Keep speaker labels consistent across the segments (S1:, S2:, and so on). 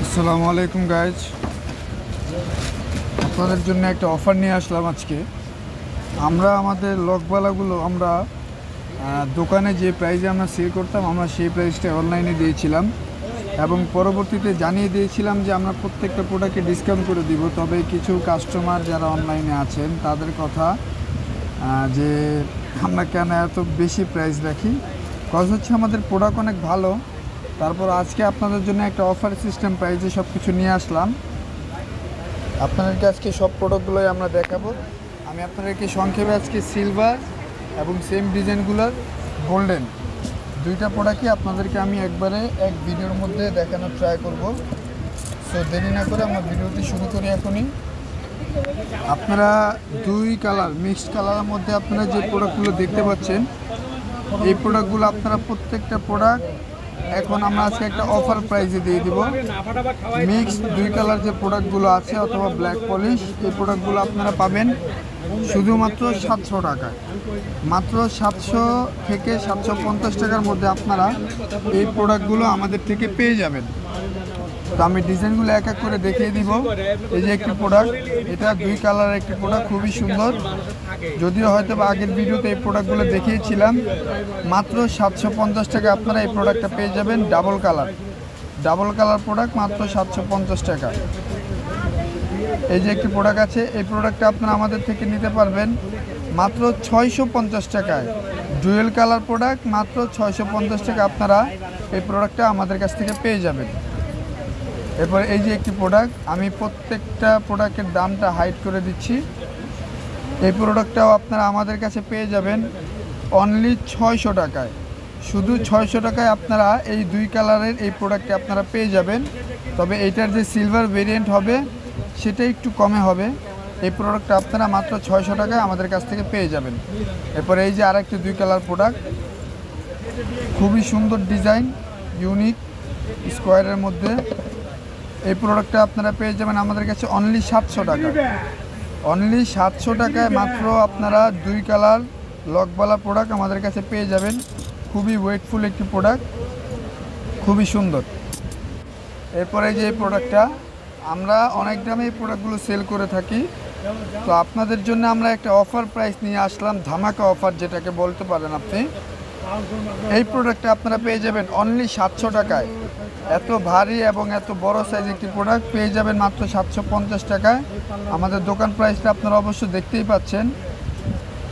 S1: আসসালামু আলাইকুম গাইজ, আপনাদের জন্য একটা অফার নিয়ে আসলাম আজকে। আমরা আমাদের লকবালাগুলো আমরা দোকানে যে প্রাইসে আমরা সেল করতাম আমরা সেই প্রাইসটা অনলাইনে দিয়েছিলাম এবং পরবর্তীতে জানিয়ে দিয়েছিলাম যে আমরা প্রত্যেকটা প্রোডাক্টে ডিসকাউন্ট করে দিব। তবে কিছু কাস্টমার যারা অনলাইনে আছেন তাদের কথা যে আমরা কেন এত বেশি প্রাইস রাখি, কজ হচ্ছে আমাদের প্রোডাক্ট অনেক ভালো। তারপর আজকে আপনাদের জন্য একটা অফার সিস্টেম প্রাইসে সব কিছু নিয়ে আসলাম। আপনাদেরকে আজকে সব প্রোডাক্টগুলোই আমরা দেখাবো। আমি আপনাদেরকে সংক্ষেপে আজকে সিলভার এবং সেম ডিজাইনগুলোর গোল্ডেন দুইটা প্রোডাক্টই আপনাদেরকে আমি একবারে এক ভিডিওর মধ্যে দেখানোর ট্রাই করব। সো দেরি না করে আমার ভিডিওটি শুরু করি এখনই। আপনারা দুই কালার মিক্সড কালারের মধ্যে আপনারা যে প্রোডাক্টগুলো দেখতে পাচ্ছেন এই প্রোডাক্টগুলো আপনারা প্রত্যেকটা প্রোডাক্ট এখন আমরা আজকে একটা অফার প্রাইসে দিয়ে দিব। মিক্সড দুই কালার যে প্রোডাক্টগুলো আছে অথবা ব্ল্যাক পলিশ, এই প্রোডাক্টগুলো আপনারা পাবেন শুধুমাত্র 700 টাকায়। মাত্র 700 থেকে 750 টাকার মধ্যে আপনারা এই প্রোডাক্টগুলো আমাদের থেকে পেয়ে যাবেন। তো আমি ডিজাইনগুলো এক এক করে দেখিয়ে দিব। এই যে একটি প্রোডাক্ট, এটা দুই কালারের একটি প্রোডাক্ট, খুবই সুন্দর। যদিও হয়তো বা আগের ভিডিওতে এই প্রোডাক্টগুলো দেখিয়েছিলাম। মাত্র 750 টাকা আপনারা এই প্রোডাক্টটা পেয়ে যাবেন। ডাবল কালার প্রোডাক্ট মাত্র 750 টাকা। এই যে একটি প্রোডাক্ট আছে, এই প্রোডাক্টটা আপনারা আমাদের থেকে নিতে পারবেন মাত্র 650 টাকায়। ডুয়েল কালার প্রোডাক্ট মাত্র 650 টাকা আপনারা এই প্রোডাক্টটা আমাদের কাছ থেকে পেয়ে যাবেন। এরপর এই যে একটি প্রোডাক্ট, আমি প্রত্যেকটা প্রোডাক্টের দামটা হাইড করে দিচ্ছি। এই প্রোডাক্টটাও আপনারা আমাদের কাছে পেয়ে যাবেন অনলি 600 টাকায়। শুধু 600 টাকায় আপনারা এই দুই কালারের এই প্রোডাক্টটি আপনারা পেয়ে যাবেন। তবে এইটার যে সিলভার ভেরিয়েন্ট হবে সেটা একটু কমে হবে। এই প্রোডাক্টটা আপনারা মাত্র 600 টাকায় আমাদের কাছ থেকে পেয়ে যাবেন। এরপর এই যে আরেকটি দুই কালার প্রোডাক্ট, খুবই সুন্দর ডিজাইন, ইউনিক স্কোয়ারের মধ্যে। এই প্রোডাক্টটা আপনারা পেয়ে যাবেন আমাদের কাছে অনলি 700 টাকা। অনলি 700 টাকায় মাত্র আপনারা দুই কালার লকবালা প্রোডাক্ট আমাদের কাছে পেয়ে যাবেন। খুবই ওয়েটফুল একটি প্রোডাক্ট, খুবই সুন্দর। এরপরে যে এই প্রোডাক্টটা, আমরা অনেক দামে এই প্রোডাক্টগুলো সেল করে থাকি। তো আপনাদের জন্য আমরা একটা অফার প্রাইস নিয়ে আসলাম, ধামাকা অফার যেটাকে বলতে পারেন আপনি। এই প্রোডাক্টটা আপনারা পেয়ে যাবেন অনলি 700 টাকায়। এত ভারী এবং এত বড় সাইজ একটি প্রোডাক্ট পেয়ে যাবেন মাত্র 750 টাকায়। আমাদের দোকান প্রাইসটা আপনারা অবশ্যই দেখতেই পাচ্ছেন।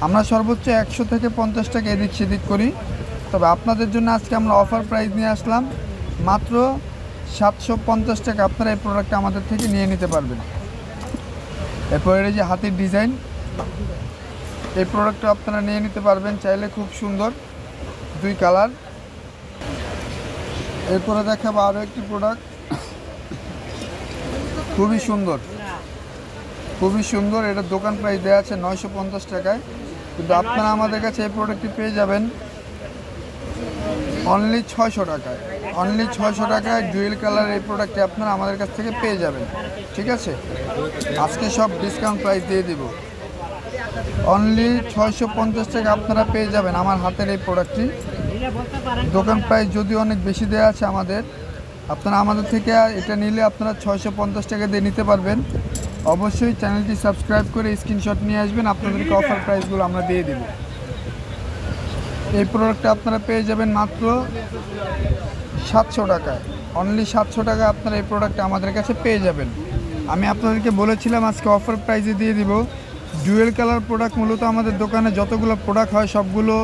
S1: আমরা সর্বোচ্চ 100 থেকে 50 টাকা এদিক সেদিক করি। তবে আপনাদের জন্য আজকে আমরা অফার প্রাইস নিয়ে আসলাম মাত্র 750 টাকা। আপনারা এই প্রোডাক্টটা আমাদের থেকে নিয়ে নিতে পারবেন। এরপরে এই যে হাতির ডিজাইন, এই প্রোডাক্টটা আপনারা নিয়ে নিতে পারবেন চাইলে, খুব সুন্দর দুই কালার। এরপরে দেখাবো আরও একটি প্রোডাক্ট, খুবই সুন্দর। এটার দোকান প্রাইস দেওয়া আছে 950 টাকায়, কিন্তু আপনারা আমাদের কাছে এই প্রোডাক্টটি পেয়ে যাবেন অনলি 600 টাকায়। অনলি 600 টাকায় ডুয়েল কালার এই প্রোডাক্টটি আপনারা আমাদের কাছ থেকে পেয়ে যাবেন। ঠিক আছে, আজকে সব ডিসকাউন্ট প্রাইস দিয়ে দিব। অনলি 650 টাকা আপনারা পেয়ে যাবেন আমার হাতের এই প্রোডাক্টটি। দোকান প্রাইস যদিও অনেক বেশি দেওয়া আছে আমাদের, আপনারা আমাদের থেকে এটা নিলে আপনারা 650 টাকা দিয়ে নিতে পারবেন। অবশ্যই চ্যানেলটি সাবস্ক্রাইব করে স্ক্রিনশট নিয়ে আসবেন, আপনাদেরকে অফার প্রাইসগুলো আমরা দিয়ে দেব। এই প্রোডাক্টটা আপনারা পেয়ে যাবেন মাত্র 700 টাকায়। অনলি 700 টাকা আপনারা এই প্রোডাক্টটা আমাদের কাছে পেয়ে যাবেন। আমি আপনাদেরকে বলেছিলাম আজকে অফার প্রাইসে দিয়ে দিব। ডুয়েল কালার প্রোডাক্ট মূলত আমাদের দোকানে যতগুলো প্রোডাক্ট হয় সবগুলো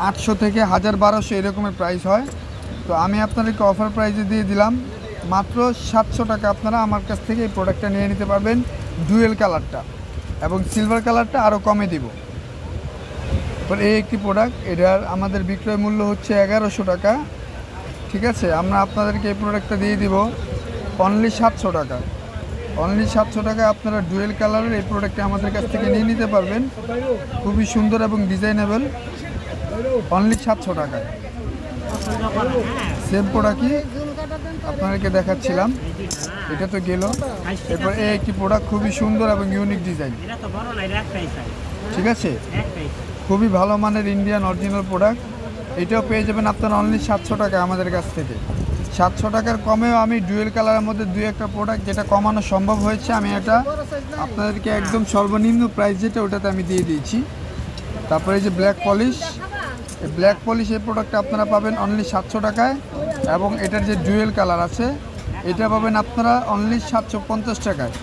S1: 800 থেকে 1200 এরকমের প্রাইস হয়। তো আমি আপনাদেরকে অফার প্রাইসে দিয়ে দিলাম মাত্র 700 টাকা। আপনারা আমার কাছ থেকে এই প্রোডাক্টটা নিয়ে নিতে পারবেন, ডুয়েল কালারটা, এবং সিলভার কালারটা আরও কমে দিব। এবার এই একটি প্রোডাক্ট, এটার আমাদের বিক্রয় মূল্য হচ্ছে 1100 টাকা। ঠিক আছে, আমরা আপনাদেরকে এই প্রোডাক্টটা দিয়ে দিব অনলি 700 টাকা। অনলি 700 টাকায় আপনারা ডুয়েল কালারের এই প্রোডাক্টটা আমাদের কাছ থেকে নিয়ে নিতে পারবেন। খুবই সুন্দর এবং ডিজাইনেবল, অনলি 700 টাকায়। সেম প্রোডাক্টই আপনাদেরকে দেখাচ্ছিলাম, এটা তো গেল। এরপর এই একটি প্রোডাক্ট, খুবই সুন্দর এবং ইউনিক ডিজাইন। ঠিক আছে, খুবই ভালো মানের ইন্ডিয়ান অরিজিনাল প্রোডাক্ট। এটাও পেয়ে যাবেন আপনারা অনলি 700 টাকা আমাদের কাছ থেকে। 700 টাকার কমেও আমি ডুয়েল কালারের মধ্যে দুই একটা প্রোডাক্ট যেটা কমানো সম্ভব হয়েছে আমি এটা আপনাদেরকে একদম সর্বনিম্ন প্রাইস যেটা ওটাতে আমি দিয়ে দিয়েছি। তারপরে এই যে ব্ল্যাক পলিশ, এই ব্ল্যাক পলিশ এই প্রোডাক্টটা আপনারা পাবেন অনলি 700 টাকায়, এবং এটার যে ডুয়েল কালার আছে এটা পাবেন আপনারা অনলি 750 টাকায়।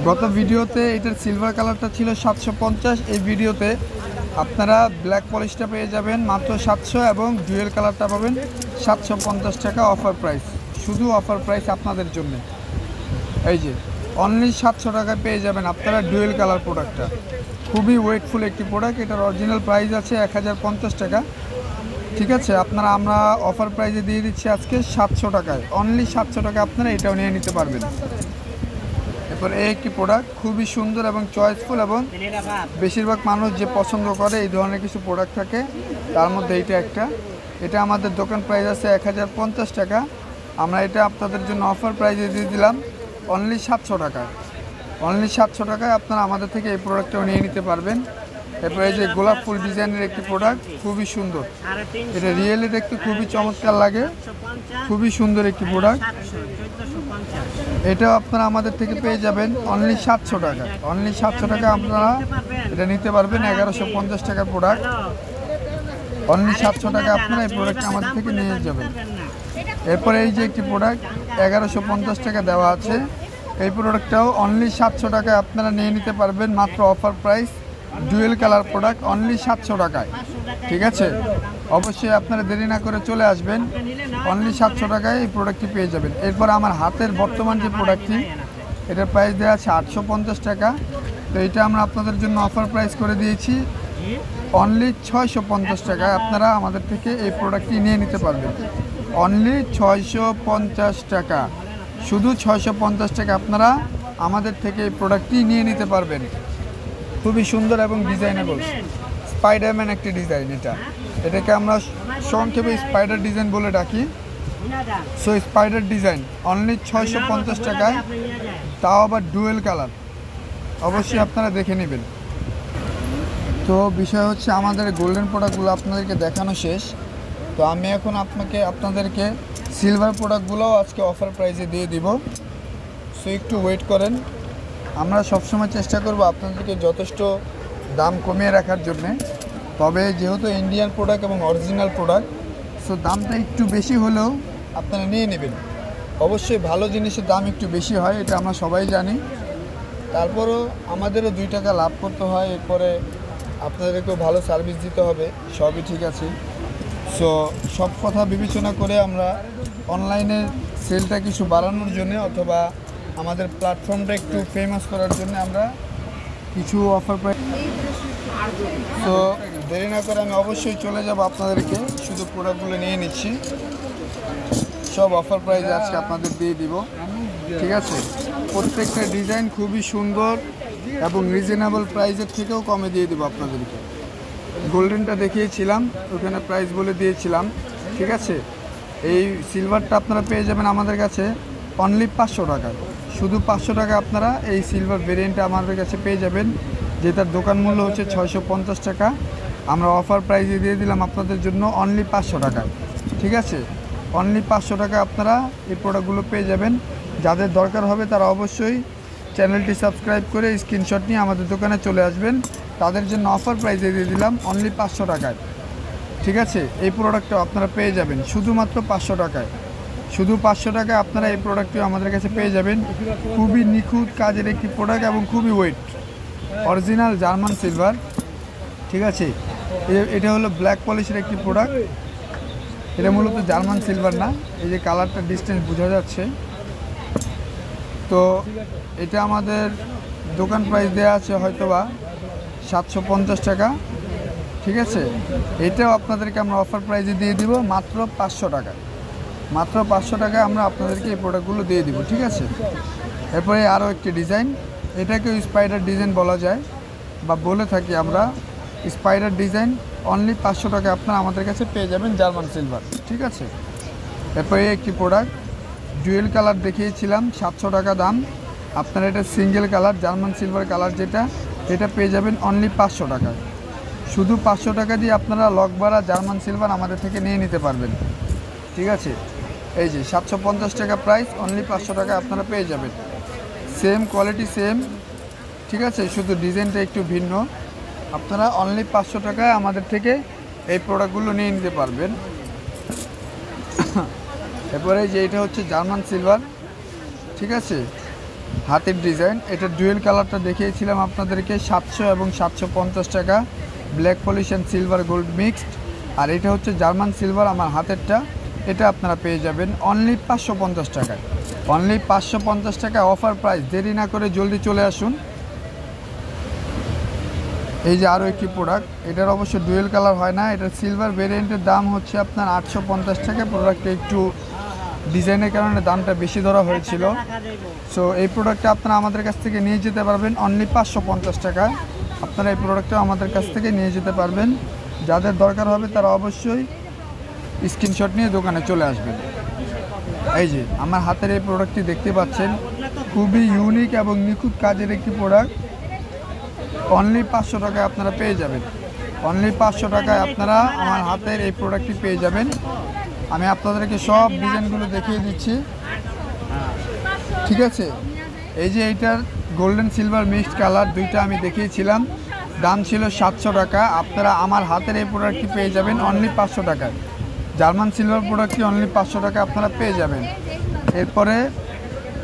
S1: গত ভিডিওতে এটার সিলভার কালারটা ছিল 750, এই ভিডিওতে আপনারা ব্ল্যাক পলিশটা পেয়ে যাবেন মাত্র 700 এবং ডুয়েল কালারটা পাবেন 750 টাকা অফার প্রাইস, শুধু অফার প্রাইস আপনাদের জন্য। এই যে অনলি 700 টাকায় পেয়ে যাবেন আপনারা ডুয়েল কালার প্রোডাক্টটা। খুবই ওয়েটফুল একটি প্রোডাক্ট, এটার অরিজিনাল প্রাইস আছে 1050 টাকা। ঠিক আছে, আমরা অফার প্রাইসে দিয়ে দিচ্ছি আজকে 700 টাকায়, অনলি 700 টাকা আপনারা এটাও নিয়ে নিতে পারবেন। এরপর এই একটি প্রোডাক্ট খুবই সুন্দর এবং চয়েসফুল, এবং বেশিরভাগ মানুষ যে পছন্দ করে এই ধরনের কিছু প্রোডাক্ট থাকে, তার মধ্যে এইটা একটা। এটা আমাদের দোকান প্রাইস আছে 1050 টাকা, আমরা এটা আপনাদের জন্য অফার প্রাইসে দিয়ে দিলাম অনলি 700 টাকায়। অনলি 700 টাকায় আপনারা আমাদের থেকে এই প্রোডাক্টটাও নিয়ে নিতে পারবেন। এরপরে এই যে গোলাপ ফুল ডিজাইনের একটি প্রোডাক্ট, খুবই সুন্দর, এটা রিয়েলি দেখতে খুবই চমৎকার লাগে, খুবই সুন্দর একটি প্রোডাক্ট। এটাও আপনারা আমাদের থেকে পেয়ে যাবেন অনলি 700 টাকা। অনলি 700 টাকা আপনারা এটা নিতে পারবেন, 1150 টাকার প্রোডাক্ট। অনলি 700 টাকা আপনারা এই প্রোডাক্টটা আমাদের থেকে নিয়ে যাবেন। এরপরে এই যে একটি প্রোডাক্ট 1150 টাকা দেওয়া আছে, এই প্রোডাক্টটাও অনলি 700 টাকায় আপনারা নিয়ে নিতে পারবেন, মাত্র offer price, dual colour product only 700 টাকায়। ঠিক আছে, অবশ্যই আপনারা দেরি না করে চলে আসবেন, অনলি 700 টাকায় এই প্রোডাক্টটি পেয়ে যাবেন। এরপর আমার হাতের বর্তমান যে প্রোডাক্টটি, এটার প্রাইস দেওয়া আছে 850 টাকা, তো এটা আমরা আপনাদের জন্য অফার প্রাইস করে দিয়েছি অনলি 650 টাকায়। আপনারা আমাদের থেকে এই প্রোডাক্টটি নিয়ে নিতে পারবেন অনলি 650 টাকা, শুধু 650 টাকা আপনারা আমাদের থেকে এই প্রোডাক্টটি নিয়ে নিতে পারবেন। খুবই সুন্দর এবং ডিজাইনেবল, স্পাইডারম্যান একটি ডিজাইন। এটাকে আমরা সংক্ষেপে স্পাইডার ডিজাইন বলে ডাকি। সো স্পাইডার ডিজাইন অনলি 650 টাকায়, তাও আবার ডুয়েল কালার, অবশ্যই আপনারা দেখে নেবেন। তো বিষয় হচ্ছে আমাদের গোল্ডেন প্রোডাক্টগুলো আপনাদেরকে দেখানো শেষ, তো আমি এখন আপনাদেরকে সিলভার প্রোডাক্টগুলোও আজকে অফার প্রাইসে দিয়ে দিব। সো একটু ওয়েট করেন, আমরা সবসময় চেষ্টা করব আপনাদেরকে যথেষ্ট দাম কমিয়ে রাখার জন্যে। তবে যেহেতু ইন্ডিয়ান প্রোডাক্ট এবং অরিজিনাল প্রোডাক্ট, সো দামটা একটু বেশি হলেও আপনারা নিয়ে নেবেন। অবশ্যই ভালো জিনিসের দাম একটু বেশি হয়, এটা আমরা সবাই জানি, তারপরও আমাদেরও 2 টাকা লাভ করতে হয়, এরপরে আপনাদেরকেও ভালো সার্ভিস দিতে হবে, সবই ঠিক আছে। সো সব কথা বিবেচনা করে আমরা অনলাইনে সেলটা কিছু বাড়ানোর জন্য অথবা আমাদের প্ল্যাটফর্মটা একটু ফেমাস করার জন্য আমরা কিছু অফার প্রাইস। তো দেরি না করে আমি অবশ্যই চলে যাব আপনাদেরকে, শুধু প্রোডাক্টগুলো নিয়ে নিচ্ছি, সব অফার প্রাইস আজকে আপনাদের দিয়ে দিব। ঠিক আছে, প্রত্যেকটা ডিজাইন খুবই সুন্দর এবং রিজনেবল প্রাইসের থেকেও কমে দিয়ে দেবো আপনাদেরকে। গোল্ডেনটা দেখিয়েছিলাম, ওখানে প্রাইস বলে দিয়েছিলাম। ঠিক আছে, এই সিলভারটা আপনারা পেয়ে যাবেন আমাদের কাছে অনলি 500 টাকায়, শুধু 500 টাকা আপনারা এই সিলভার ভেরিয়েন্টটা আমাদের কাছে পেয়ে যাবেন, যেটার দোকান মূল্য হচ্ছে 650 টাকা। আমরা অফার প্রাইসে দিয়ে দিলাম আপনাদের জন্য অনলি 500 টাকায়। ঠিক আছে, অনলি 500 টাকা আপনারা এই প্রোডাক্টগুলো পেয়ে যাবেন। যাদের দরকার হবে তারা অবশ্যই চ্যানেলটি সাবস্ক্রাইব করে স্ক্রিনশট নিয়ে আমাদের দোকানে চলে আসবেন, তাদের জন্য অফার প্রাইসে দিয়ে দিলাম অনলি 500 টাকায়। ঠিক আছে, এই প্রোডাক্টটা আপনারা পেয়ে যাবেন শুধুমাত্র 500 টাকায়, শুধু 500 টাকায় আপনারা এই প্রোডাক্টটিও আমাদের কাছে পেয়ে যাবেন। খুবই নিখুঁত কাজের একটি প্রোডাক্ট এবং খুবই ওয়েট, অরিজিনাল জার্মান সিলভার। ঠিক আছে, এটা হলো ব্ল্যাক পলিশের একটি প্রোডাক্ট, এটা মূলত জার্মান সিলভার না, এই যে কালারটা ডিস্টেন্স বোঝা যাচ্ছে। তো এটা আমাদের দোকান প্রাইস দেওয়া আছে হয়তোবা 750 টাকা। ঠিক আছে, এটাও আপনাদেরকে আমরা অফার প্রাইসে দিয়ে দিব মাত্র 500 টাকা, মাত্র 500 টাকায় আমরা আপনাদেরকে এই প্রোডাক্টগুলো দিয়ে দিব। ঠিক আছে, এরপরে আরও একটি ডিজাইন, এটাকেও স্পাইডার ডিজাইন বলা যায় বা বলে থাকি আমরা, স্পাইডার ডিজাইন অনলি 500 টাকা আপনারা আমাদের কাছে পেয়ে যাবেন, জার্মান সিলভার। ঠিক আছে, এরপরে একটি প্রোডাক্ট ডুয়েল কালার দেখিয়েছিলাম 700 টাকা দাম, আপনারা এটা single colour German silver colour যেটা, এটা পেয়ে যাবেন অনলি 500 টাকায়। শুধু 500 টাকা দিয়ে আপনারা লক ভাড়া জার্মান সিলভার আমাদের থেকে নিয়ে নিতে পারবেন। ঠিক আছে, এই যে 750 টাকা প্রাইস, অনলি 500 টাকা আপনারা পেয়ে যাবেন। সেম কোয়ালিটি সেম, ঠিক আছে, শুধু ডিজাইনটা একটু ভিন্ন। আপনারা অনলি 500 টাকায় আমাদের থেকে এই প্রোডাক্টগুলো নিয়ে নিতে পারবেন। এরপরে যে এটা হচ্ছে জার্মান সিলভার, ঠিক আছে, হাতের ডিজাইন। এটা ডুয়েল কালারটা দেখিয়েছিলাম আপনাদেরকে 700 এবং 750 টাকা, black polish and silver gold mixed. আর এটা হচ্ছে জার্মান সিলভার আমার হাতেরটা, এটা আপনারা পেয়ে যাবেন অনলি 550 টাকায়। অনলি 550 টাকা অফার প্রাইস। দেরি না করে জলদি চলে আসুন। এই যে আরও একটি প্রোডাক্ট, এটার অবশ্য ডুয়েল কালার হয় না, এটার সিলভার ভেরিয়েন্টের দাম হচ্ছে আপনার 850 টাকা। প্রোডাক্টটা একটু ডিজাইনের কারণে দামটা বেশি ধরা হয়েছিল। সো এই প্রোডাক্টটা আপনারা আমাদের কাছ থেকে নিয়ে যেতে পারবেন অনলি 550 টাকা। আপনারা এই প্রোডাক্টটা আমাদের কাছ থেকে নিয়ে যেতে পারবেন। যাদের দরকার হবে তারা অবশ্যই স্ক্রিনশট নিয়ে দোকানে চলে আসবেন। এই যে আমার হাতের এই প্রোডাক্টটি দেখতে পাচ্ছেন, খুবই ইউনিক এবং নিখুঁত কাজের একটি প্রোডাক্ট। অনলি 500 টাকায় আপনারা পেয়ে যাবেন। অনলি 500 টাকায় আপনারা আমার হাতের এই প্রোডাক্টটি পেয়ে যাবেন। আমি আপনাদেরকে সব ডিজাইনগুলো দেখিয়ে দিচ্ছি, ঠিক আছে। এই যে এইটার গোল্ডেন সিলভার মিক্সড কালার দুইটা আমি দেখিয়েছিলাম, দাম ছিল 700 টাকা। আপনারা আমার হাতের এই প্রোডাক্টটি পেয়ে যাবেন অনলি 500 টাকায়। জার্মান সিলভার প্রোডাক্টটি অনলি 500 টাকা আপনারা পেয়ে যাবেন। এরপরে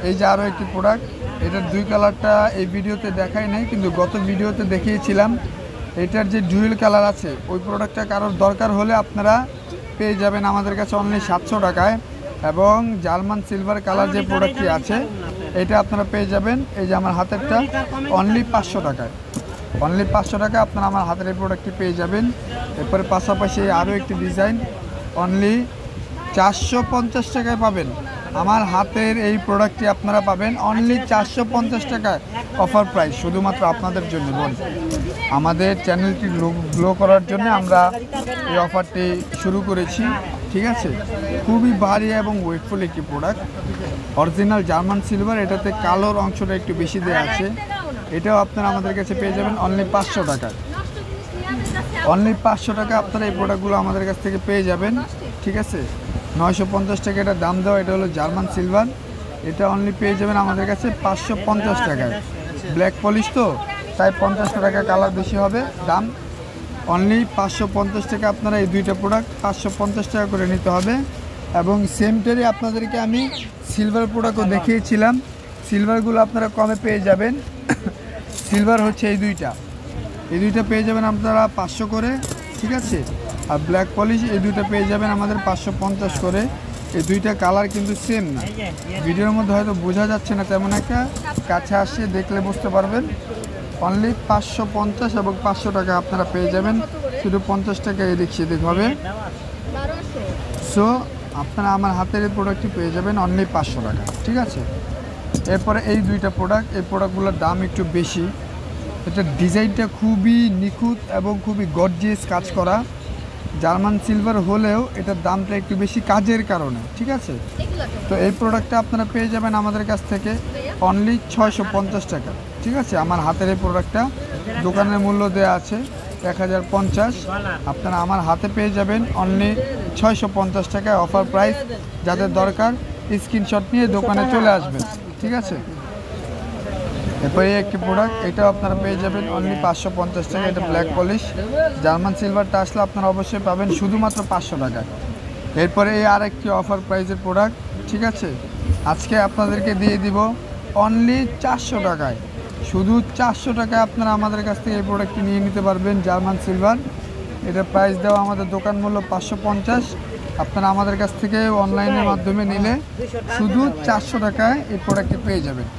S1: এই যে আরও একটি প্রোডাক্ট, এটার দুই কালারটা এই ভিডিওতে দেখাই নাই, কিন্তু গত ভিডিওতে দেখিয়েছিলাম। এটার যে ডুয়েল কালার আছে ওই প্রোডাক্টটা কারোর দরকার হলে আপনারা পেয়ে যাবেন আমাদের কাছে অনলি 700 টাকায়। এবং জার্মান সিলভার কালার যে প্রোডাক্টটি আছে এটা আপনারা পেয়ে যাবেন এই যে আমার হাতেরটা অনলি 500 টাকায়। অনলি 500 টাকা আপনারা আমার হাতের এই প্রোডাক্টটি পেয়ে যাবেন। এরপরে পাশাপাশি আরও একটি ডিজাইন অনলি 450 টাকায় পাবেন। আমার হাতের এই প্রোডাক্টটি আপনারা পাবেন অনলি 450 টাকায় অফার প্রাইস, শুধুমাত্র আপনাদের জন্য। বল আমাদের চ্যানেলটি গ্লো করার জন্য আমরা এই অফারটি শুরু করেছি, ঠিক আছে। খুবই ভারী এবং ওয়েটফুল একটি প্রোডাক্ট, অরিজিনাল জার্মান সিলভার। এটাতে কালোর অংশটা একটু বেশি দেওয়া আছে। এটাও আপনারা আমাদের কাছে পেয়ে যাবেন অনলি 500 টাকায়। অনলি 500 টাকা আপনারা এই প্রোডাক্টগুলো আমাদের কাছ থেকে পেয়ে যাবেন, ঠিক আছে। 950 টাকা এটা দাম দেওয়া, এটা হলো জার্মান সিলভার। এটা অনলি পেয়ে যাবেন আমাদের কাছে 550 টাকায়। ব্ল্যাক পলিশ তো তাই 50 টাকা কালার বেশি হবে দাম। অনলি 550 টাকা আপনারা এই দুইটা প্রোডাক্ট 550 টাকা করে নিতে হবে। এবং সেমটারই আপনাদেরকে আমি সিলভার প্রোডাক্টও দেখিয়েছিলাম, সিলভারগুলো আপনারা কমে পেয়ে যাবেন। সিলভার হচ্ছে এই দুইটা পেয়ে যাবেন আপনারা 500 করে, ঠিক আছে। আর ব্ল্যাক পলিশ এই দুইটা পেয়ে যাবেন আমাদের 550 করে। এই দুইটা কালার কিন্তু সেম না, ভিডিওর মধ্যে হয়তো বোঝা যাচ্ছে না তেমন একটা, কাছে আসে দেখলে বুঝতে পারবেন। অনলি 550 এবং 500 টাকা আপনারা পেয়ে যাবেন, শুধু 50 টাকা এদিক সেদিক হবে। সো আপনারা আমার হাতের এই প্রোডাক্টটি পেয়ে যাবেন অনলি 500 টাকা, ঠিক আছে। এরপরে এই দুইটা প্রোডাক্ট, এই প্রোডাক্টগুলোর দাম একটু বেশি। এটার ডিজাইনটা খুবই নিখুঁত এবং খুবই গর্জিয়াস কাজ করা। জার্মান সিলভার হলেও এটার দামটা একটু বেশি কাজের কারণে, ঠিক আছে। তো এই প্রোডাক্টটা আপনারা পেয়ে যাবেন আমাদের কাছ থেকে অনলি 650 টাকা, ঠিক আছে। আমার হাতের এই প্রোডাক্টটা দোকানের মূল্য দেওয়া আছে 1050, আপনারা আমার হাতে পেয়ে যাবেন অনলি 650 টাকায় অফার প্রাইস। যাদের দরকার স্ক্রিনশট নিয়ে দোকানে চলে আসবেন, ঠিক আছে। এরপরে একটি প্রোডাক্ট, এটাও আপনারা পেয়ে যাবেন অনলি 550 টাকা। এটা ব্ল্যাক পলিশ জার্মান সিলভারটা আসলে আপনারা অবশ্যই পাবেন শুধুমাত্র 500 টাকায়। এরপরে এই আর একটি অফার প্রাইসের প্রোডাক্ট, ঠিক আছে। আজকে আপনাদেরকে দিয়ে দিব অনলি 400 টাকায়। শুধু 400 টাকায় আপনারা আমাদের কাছ থেকে এই প্রোডাক্টটি নিয়ে নিতে পারবেন, জার্মান সিলভার। এটা প্রাইস দেওয়া আমাদের দোকান মূল্য 550। আপনারা আমাদের কাছ থেকে অনলাইনের মাধ্যমে নিলে শুধু 400 টাকায় এই প্রোডাক্টটি পেয়ে যাবেন।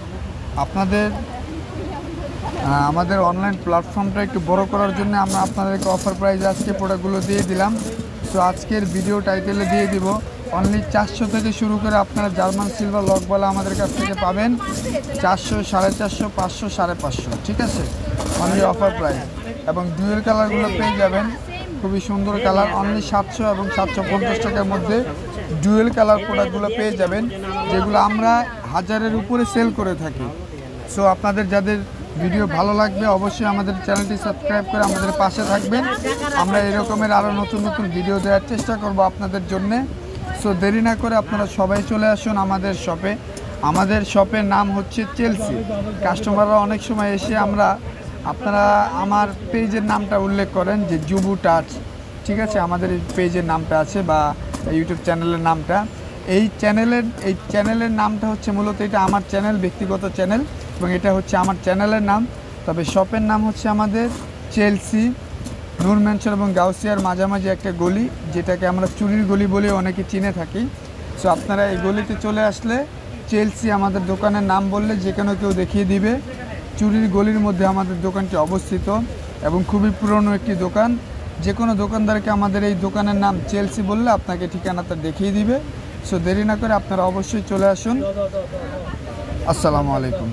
S1: আপনাদের আমাদের অনলাইন প্ল্যাটফর্মটা একটু বড় করার জন্য আমরা আপনাদেরকে অফার প্রাইস আজকে প্রোডাক্টগুলো দিয়ে দিলাম। সো আজকের ভিডিও টাইটেলে দিয়ে দিব অনলি 400 থেকে শুরু করে আপনারা জার্মান সিলভার লকওয়ালা আমাদের কাছ থেকে পাবেন 400, 450, 500, 550, ঠিক আছে। Only offer price. এবং ডুয়েল কালারগুলো পেয়ে যাবেন, খুবই সুন্দর কালার, অনলি 700 এবং 750 টাকার মধ্যে ডুয়েল কালার প্রোডাক্টগুলো পেয়ে যাবেন, যেগুলো আমরা 1000-এর উপরে সেল করে থাকি। সো আপনাদের যাদের ভিডিও ভালো লাগবে অবশ্যই আমাদের চ্যানেলটি সাবস্ক্রাইব করে আমাদের পাশে থাকবেন। আমরা এরকমের আরও নতুন নতুন ভিডিও দেওয়ার চেষ্টা করব আপনাদের জন্যে। সো দেরি না করে আপনারা সবাই চলে আসুন আমাদের শপে। আমাদের শপের নাম হচ্ছে চেলসি। কাস্টমাররা অনেক সময় এসে আপনারা আমার পেজের নামটা উল্লেখ করেন যে জুবু টাচ, ঠিক আছে, আমাদের এই পেজের নামটা আছে বা ইউটিউব চ্যানেলের নামটা। এই চ্যানেলের নামটা হচ্ছে মূলত এটা আমার চ্যানেল, ব্যক্তিগত চ্যানেল, এবং এটা হচ্ছে আমার চ্যানেলের নাম। তবে শপের নাম হচ্ছে আমাদের চেলসি, নূর ম্যানশন এবং গাউসিয়ার মাঝামাঝি একটা গলি, যেটাকে আমরা চুরির গলি বলে অনেকে চিনে থাকি। সো আপনারা এই গলিতে চলে আসলে চেলসি আমাদের দোকানের নাম বললে যে কোনো কেউ দেখিয়ে দিবে। চুরির গলির মধ্যে আমাদের দোকানটি অবস্থিত এবং খুবই পুরনো একটি দোকান। যে কোনো দোকানদারকে আমাদের এই দোকানের নাম চেলসি বললে আপনাকে ঠিকানাটা দেখিয়ে দিবে। সো দেরি না করে আপনারা অবশ্যই চলে আসুন। আসসালামু আলাইকুম।